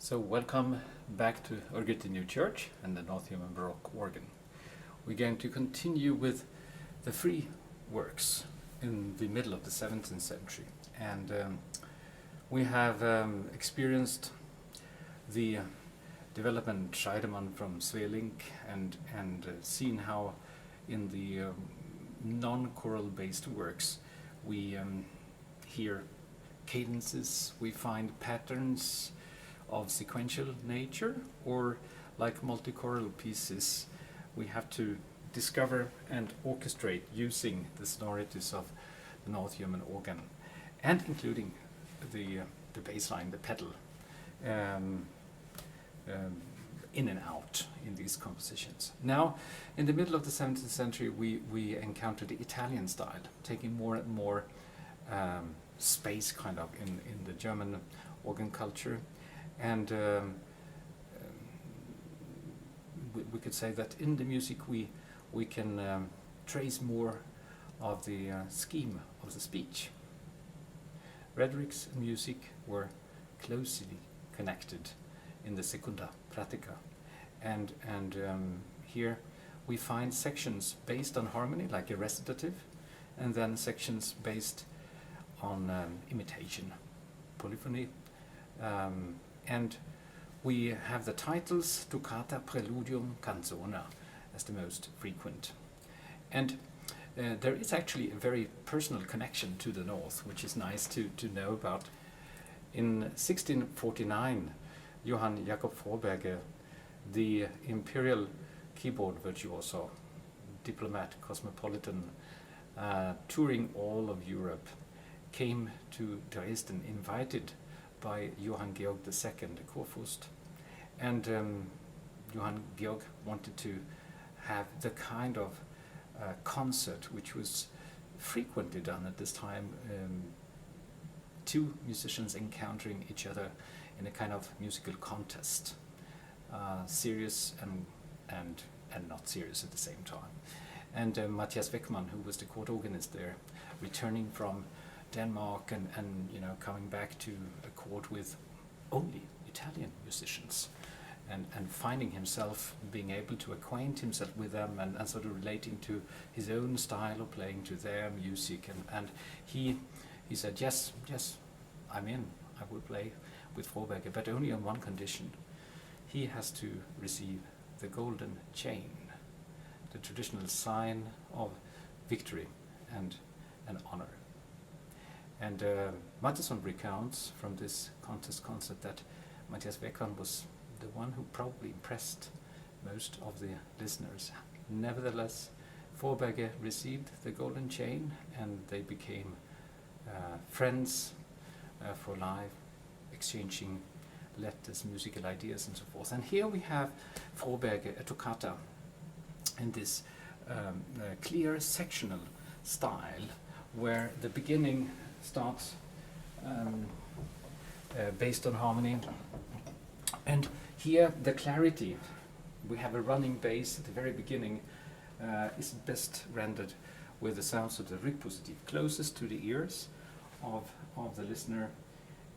So welcome back to Örgryte New Church and the North German Baroque Organ. We're going to continue with the free works in the middle of the 17th century. And we have experienced the development Scheidemann from Svelink and seen how in the non-choral based works we hear cadences, we find patterns of sequential nature, or like multichoral pieces, we have to discover and orchestrate using the sonorities of the North German organ, and including the bass line, the pedal, in and out in these compositions. Now, in the middle of the 17th century, we encountered the Italian style, taking more and more space kind of in the German organ culture. And we could say that in the music we can trace more of the scheme of the speech. Rhetorics and music were closely connected in the secunda pratica, and here we find sections based on harmony, like a recitative, and then sections based on imitation, polyphony. And we have the titles Toccata, Preludium, Canzona as the most frequent. And there is actually a very personal connection to the North, which is nice to know about. In 1649, Johann Jakob Froberger, the imperial keyboard virtuoso, diplomat, cosmopolitan, touring all of Europe, came to Dresden, invited by Johann Georg II, the Kurfürst, and Johann Georg wanted to have the kind of concert which was frequently done at this time, two musicians encountering each other in a kind of musical contest, serious and not serious at the same time. And Matthias Weckmann, who was the court organist there, returning from Denmark and coming back to a court with only Italian musicians, and finding himself being able to acquaint himself with them and sort of relating to his own style of playing to their music, and he said, yes, I'm in, I will play with Froberger, but only on one condition: he has to receive the golden chain, the traditional sign of victory and honor. And Davidsson recounts from this contest concert that Matthias Weckmann was the one who probably impressed most of the listeners. Nevertheless, Froberger received the golden chain, and they became friends for life, exchanging letters, musical ideas, and so forth. And here we have Froberger, a toccata, in this clear sectional style, where the beginning starts based on harmony, and here the clarity, we have a running bass at the very beginning, is best rendered with the sounds of the Rückpositiv, closest to the ears of the listener,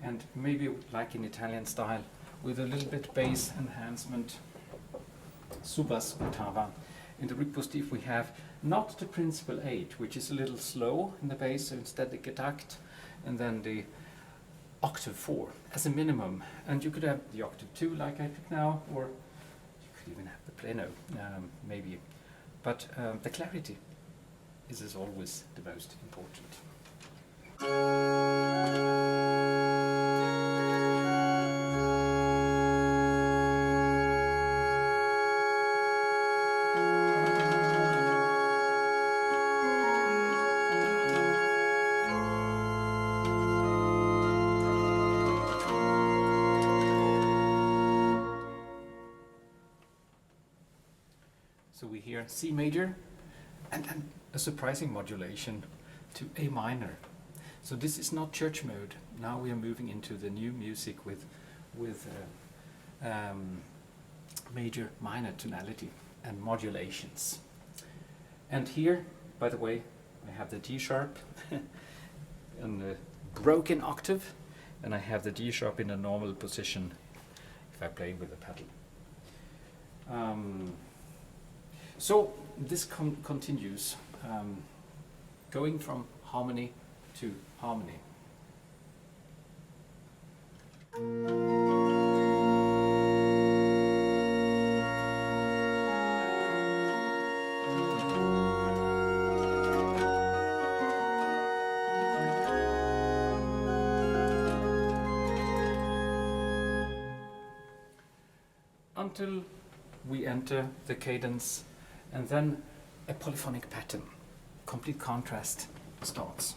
and maybe like in Italian style, with a little bit bass enhancement, subas ottava. In the Rückpositiv we have not the principal 8, which is a little slow in the bass, so instead the Getakt, and then the octave 4 as a minimum. And you could have the octave 2 like I pick now, or you could even have the pleno, maybe. But the clarity is as always the most important. So we hear C major, and then a surprising modulation to A minor. So this is not church mode. Now we are moving into the new music with major minor tonality and modulations. And here, by the way, I have the D sharp in a broken octave, and I have the D sharp in a normal position if I play with the pedal. So this continues, going from harmony to harmony. Until we enter the cadence, and then a polyphonic pattern, complete contrast starts.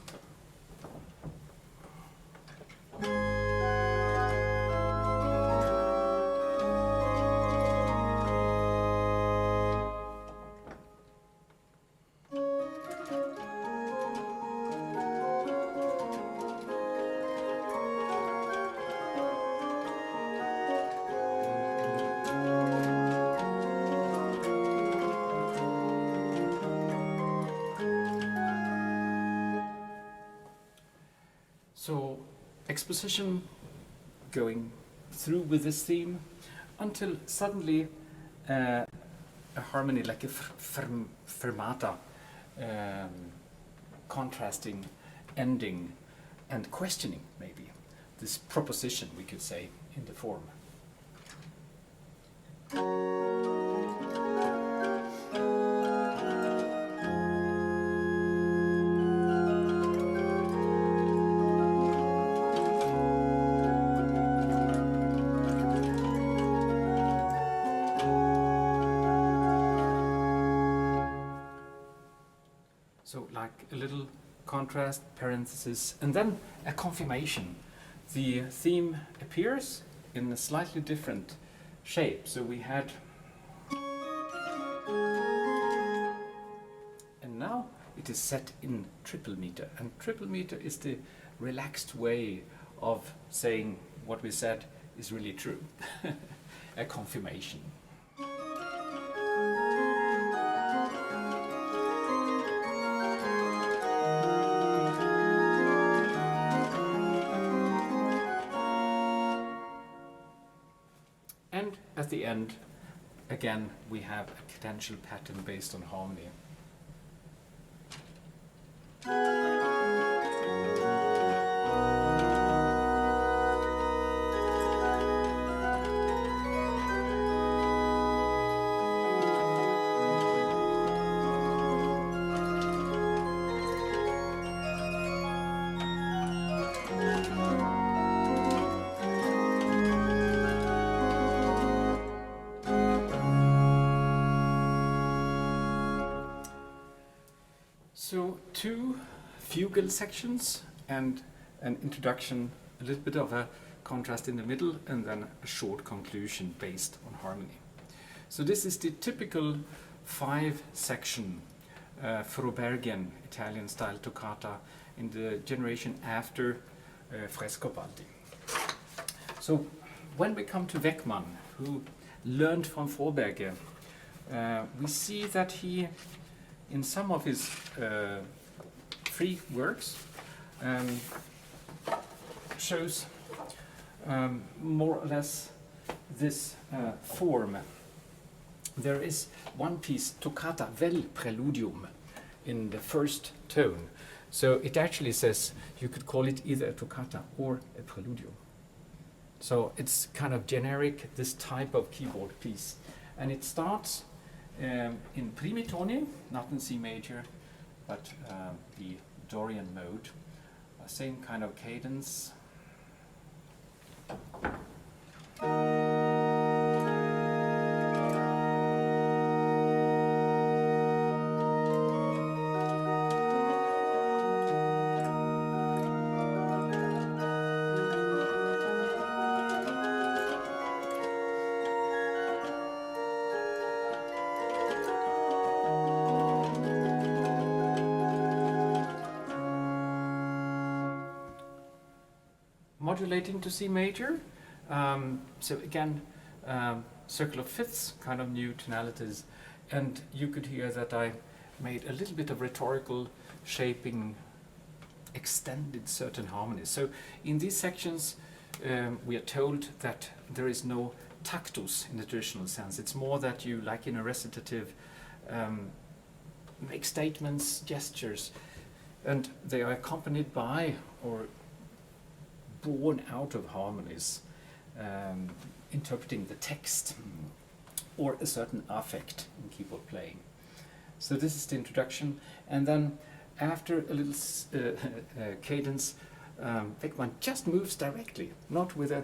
So, exposition going through with this theme until suddenly a harmony like a fermata, contrasting, ending, and questioning maybe this proposition, we could say, in the form. So like a little contrast, parenthesis, and then a confirmation. The theme appears in a slightly different shape. So we had, and now it is set in triple meter. And triple meter is the relaxed way of saying what we said is really true. A confirmation. And at the end, again, we have a cadential pattern based on harmony. So two fugal sections and an introduction, a little bit of a contrast in the middle, and then a short conclusion based on harmony. So this is the typical 5-section Frobergian Italian style toccata in the generation after Frescobaldi. So when we come to Weckmann, who learned from Froberger, we see that he, in some of his free works, shows more or less this form. There is one piece, Toccata vel preludium, in the first tone. So it actually says you could call it either a toccata or a preludium. So it's kind of generic, this type of keyboard piece. And it starts in primitone, not in C major, but the Dorian mode. Same kind of cadence. Modulating to C major. So again, circle of fifths, kind of new tonalities. And you could hear that I made a little bit of rhetorical shaping, extended certain harmonies. So in these sections, we are told that there is no tactus in the traditional sense. It's more that you, like in a recitative, make statements, gestures, and they are accompanied by or born out of harmonies, interpreting the text or a certain affect in keyboard playing. So this is the introduction, and then after a little cadence, Weckmann just moves directly, not with a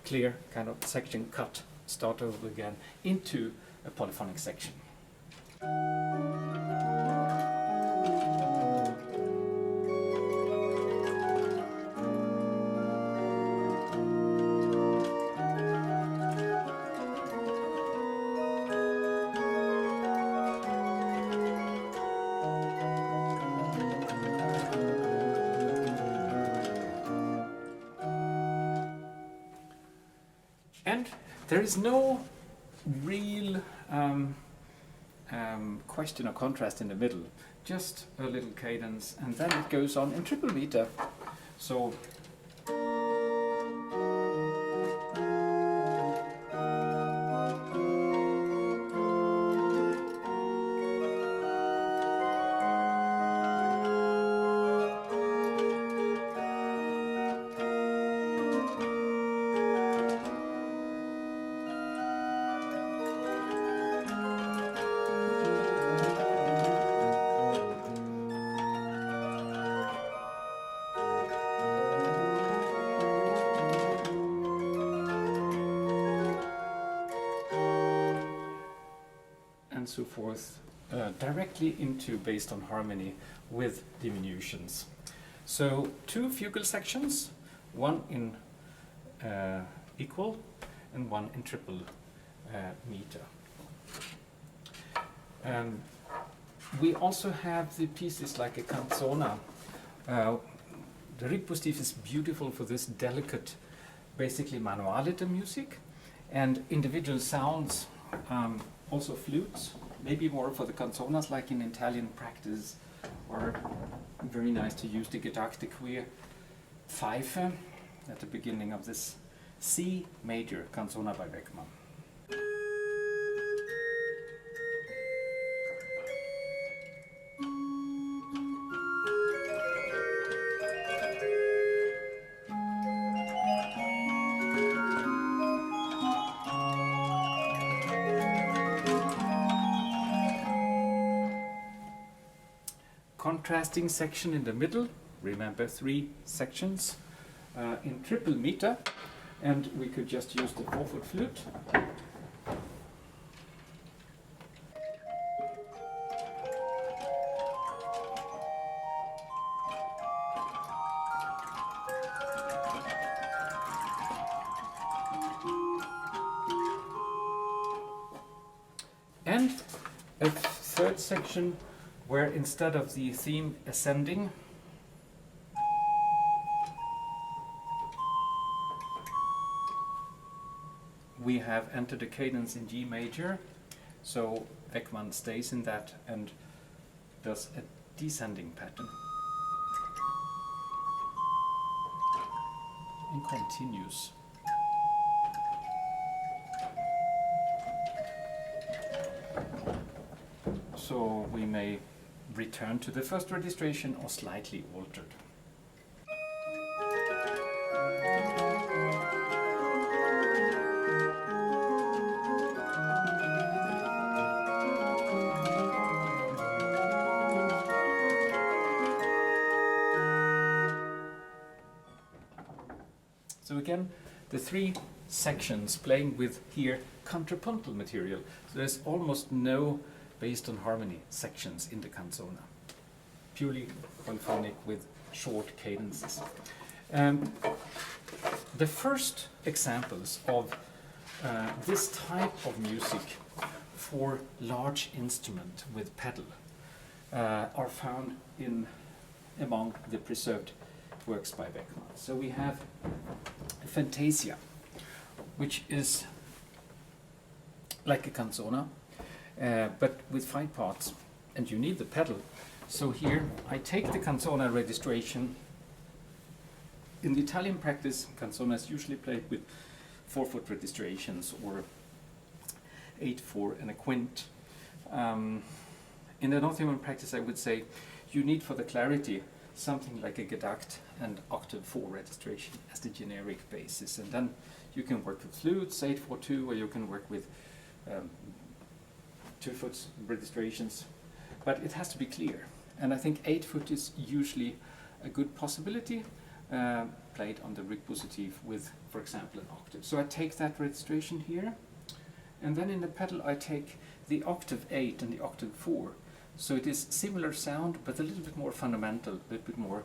clear kind of section cut, start over again, into a polyphonic section. And there is no real question or contrast in the middle, just a little cadence, and then it goes on in triple meter. So and so forth, directly into based on harmony with diminutions. So two fugal sections, one in equal and one in triple meter. We also have the pieces like a canzona. The ripoustif is beautiful for this delicate, basically manualita music, and individual sounds, also flutes, maybe more for the canzonas like in Italian practice, or very nice to use the Gedachte Pfeife at the beginning of this C major canzona by Weckmann. Contrasting section in the middle, remember 3 sections in triple meter, and we could just use the 4-foot flute. And a third section where instead of the theme ascending, we have entered a cadence in G major, so Weckmann stays in that and does a descending pattern and continues. So we may return to the first registration or slightly altered. So again, the 3 sections playing with here contrapuntal material. So there's almost no based on harmony sections in the canzona, purely polyphonic with short cadences. The first examples of this type of music for large instrument with pedal are found among the preserved works by Weckmann. So we have Fantasia, which is like a canzona, but with 5 parts, and you need the pedal. So here I take the canzona registration. In the Italian practice, canzona is usually played with 4-foot registrations or 8/4 and a quint. In the North German practice, I would say you need for the clarity something like a Gedacht and octave 4 registration as the generic basis, and then you can work with flutes, 8/4-2, or you can work with 2-foot registrations, but it has to be clear. And I think 8-foot is usually a good possibility, played on the Rick positive with, for example, an octave. So I take that registration here, and then in the pedal I take the octave 8 and the octave 4. So it is similar sound, but a little bit more fundamental, a little bit more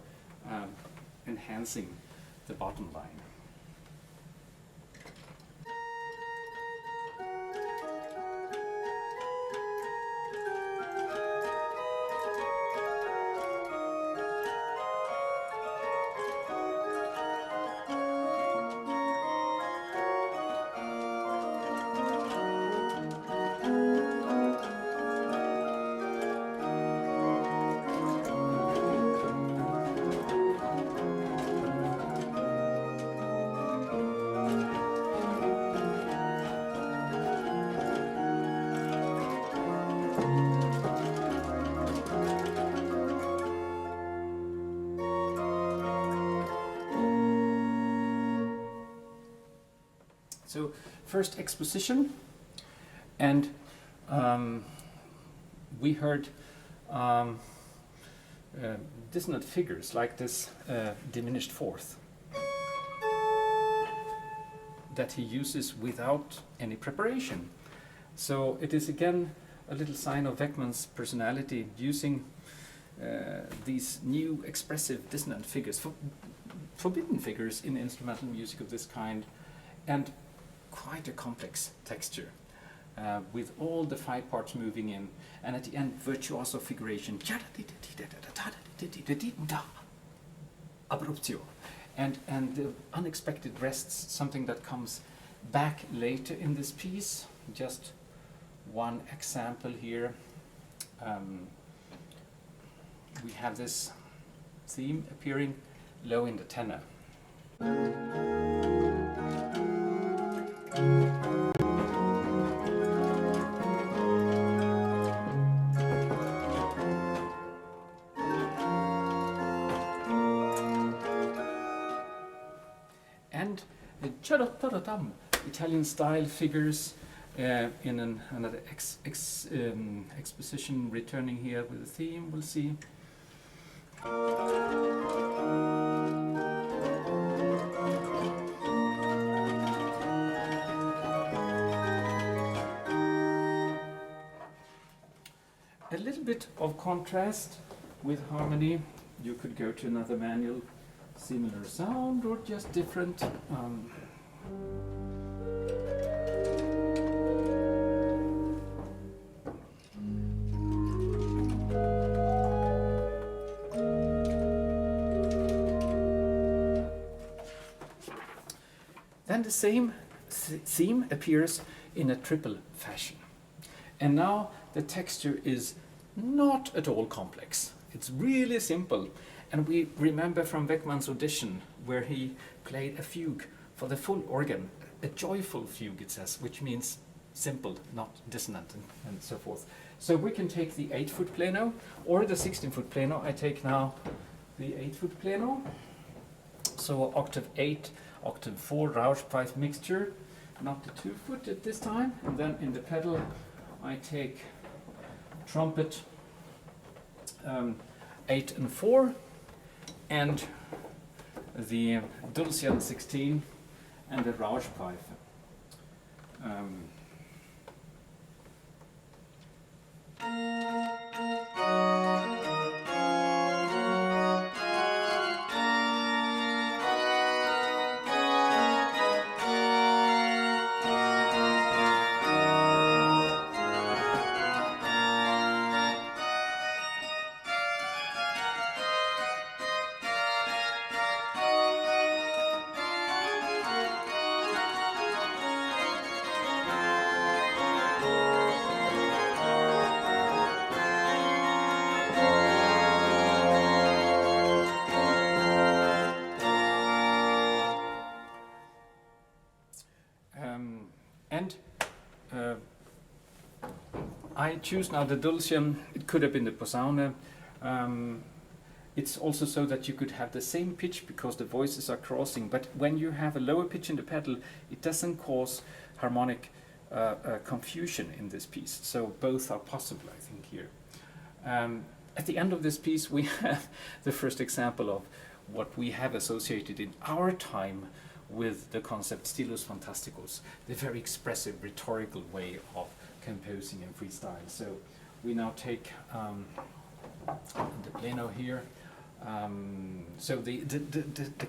enhancing the bottom line. So first exposition, and we heard dissonant figures like this diminished fourth that he uses without any preparation. So it is again a little sign of Weckmann's personality, using these new expressive dissonant figures, forbidden figures in instrumental music of this kind, and quite a complex texture with all the 5 parts moving in, and at the end virtuoso figuration, abruptio, and the unexpected rests, something that comes back later in this piece. Just one example here. We have this theme appearing low in the tenor. And Italian style figures in another exposition returning here with the theme, we'll see. A little bit of contrast with harmony. You could go to another manual, similar sound or just different. Then the same theme appears in a triple fashion. And now the texture is not at all complex. It's really simple. And we remember from Weckmann's audition, where he played a fugue for the full organ, a joyful fugue, it says, which means simple, not dissonant, and so forth. So we can take the 8-foot piano or the 16-foot piano. I take now the 8-foot piano. So octave 8, octave 4, Rauschpfeif mixture, not the 2-foot at this time. And then in the pedal, I take trumpet 8 and 4, and the Dulcian 16 and the Rauschpfeif. And I choose now the dulcian. It could have been the posaune. It's also so that you could have the same pitch because the voices are crossing, but when you have a lower pitch in the pedal, it doesn't cause harmonic confusion in this piece. So both are possible, I think, here. At the end of this piece, we have the first example of what we have associated in our time with the concept stilus fantasticus, the very expressive, rhetorical way of composing and freestyle. So we now take the plano here. So the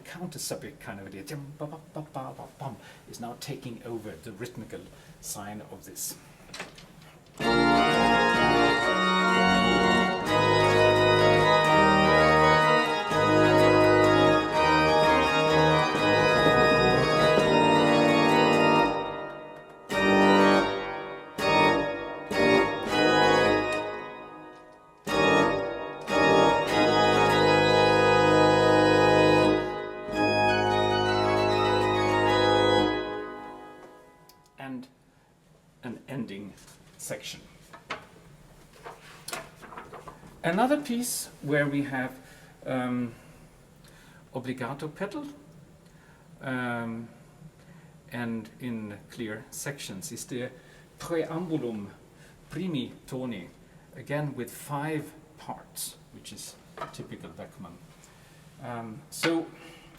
counter subject kind of idea is now taking over the rhythmical sign of this. Section. Another piece where we have obbligato pedal and in clear sections is the Preambulum primi toni, again with 5 parts, which is typical Weckmann. So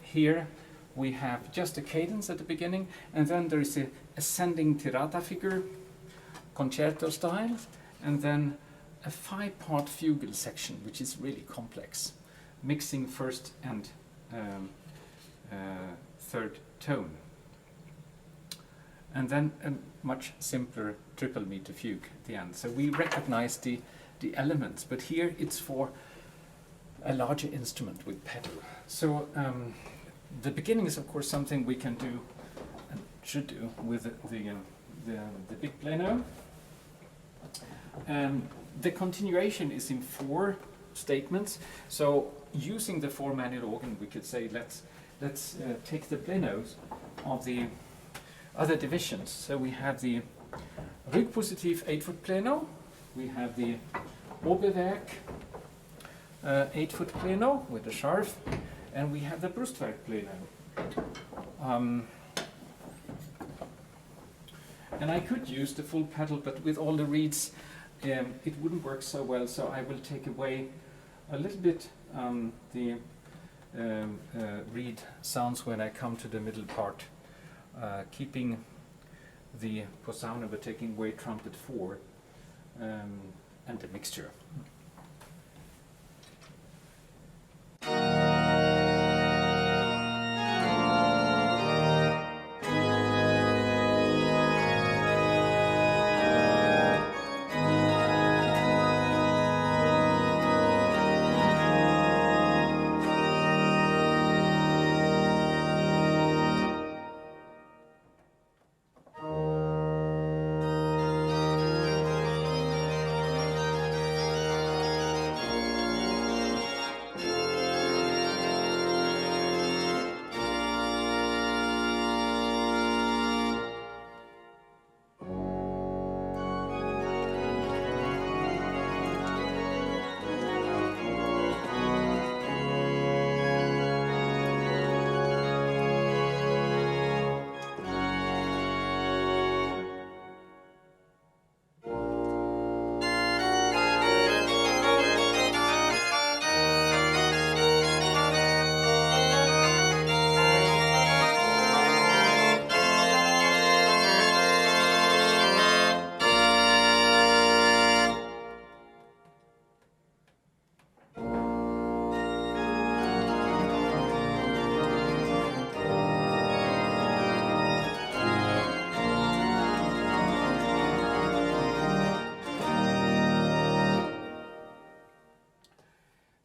here we have just a cadence at the beginning, and then there is a ascending tirata figure, concerto style, and then a 5-part fugal section, which is really complex, mixing first and third tone. And then a much simpler triple meter fugue at the end. So we recognize the elements, but here it's for a larger instrument with pedal. So the beginning is of course something we can do and should do with the big plano. The continuation is in 4 statements. So using the 4-manual organ, we could say let's take the planos of the other divisions. So we have the Rückpositiv 8-foot plano, we have the Oberwerk 8-foot plano with the Scharf, and we have the Brustwerk plano. And I could use the full pedal, but with all the reeds it wouldn't work so well, so I will take away a little bit the reed sounds when I come to the middle part, keeping the posaune but taking away trumpet 4 and the mixture.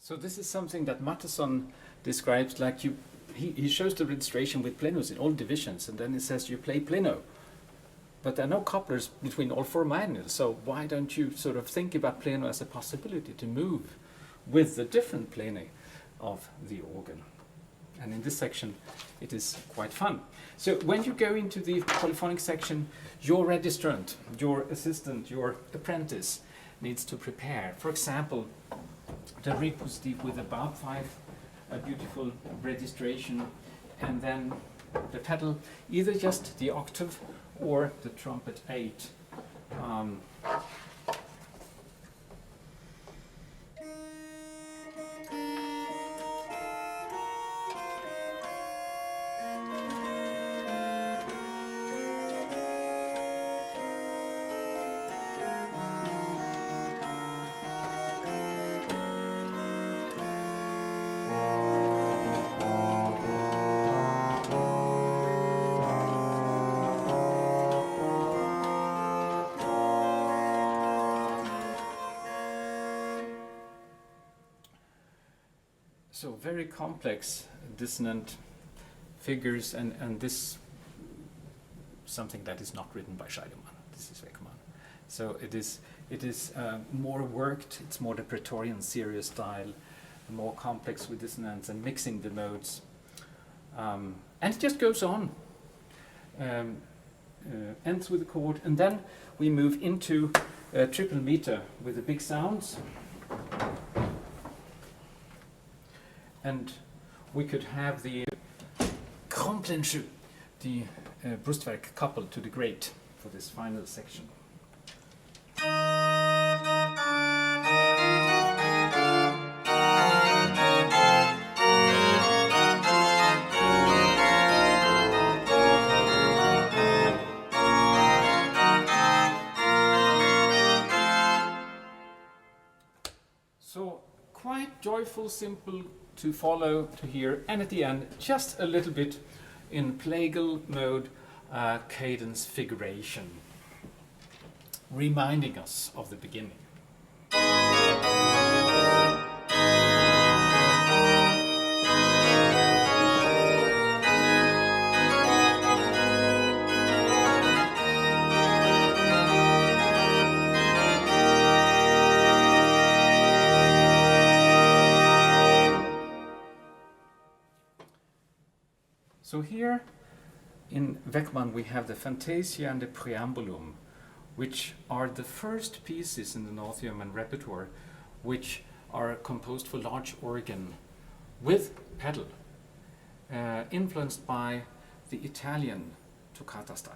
So this is something that Matthias describes, like he shows the registration with planos in all divisions, and then it says you play plano. But there are no couplers between all 4 manuals, so why don't you sort of think about plano as a possibility to move with the different plani of the organ? And in this section, it is quite fun. So when you go into the polyphonic section, your registrant, your assistant, your apprentice needs to prepare. For example, the ripoustive with about 5, a beautiful registration, and then the pedal, either just the octave or the trumpet 8. So very complex dissonant figures, and this something that is not written by Scheidemann. This is Weckmann. So it is more worked. It's more the Praetorian serious style, more complex with dissonance and mixing the modes, and it just goes on. Ends with a chord, and then we move into triple meter with the big sounds. And we could have the Kromplenschuh, the Brustwerk coupled to the great for this final section. So quite joyful, simple to follow, to hear, and at the end, just a little bit in plagal mode, cadence figuration, reminding us of the beginning. So here in Weckmann we have the Fantasia and the Preambulum, which are the first pieces in the North German repertoire which are composed for large organ with pedal, influenced by the Italian toccata style.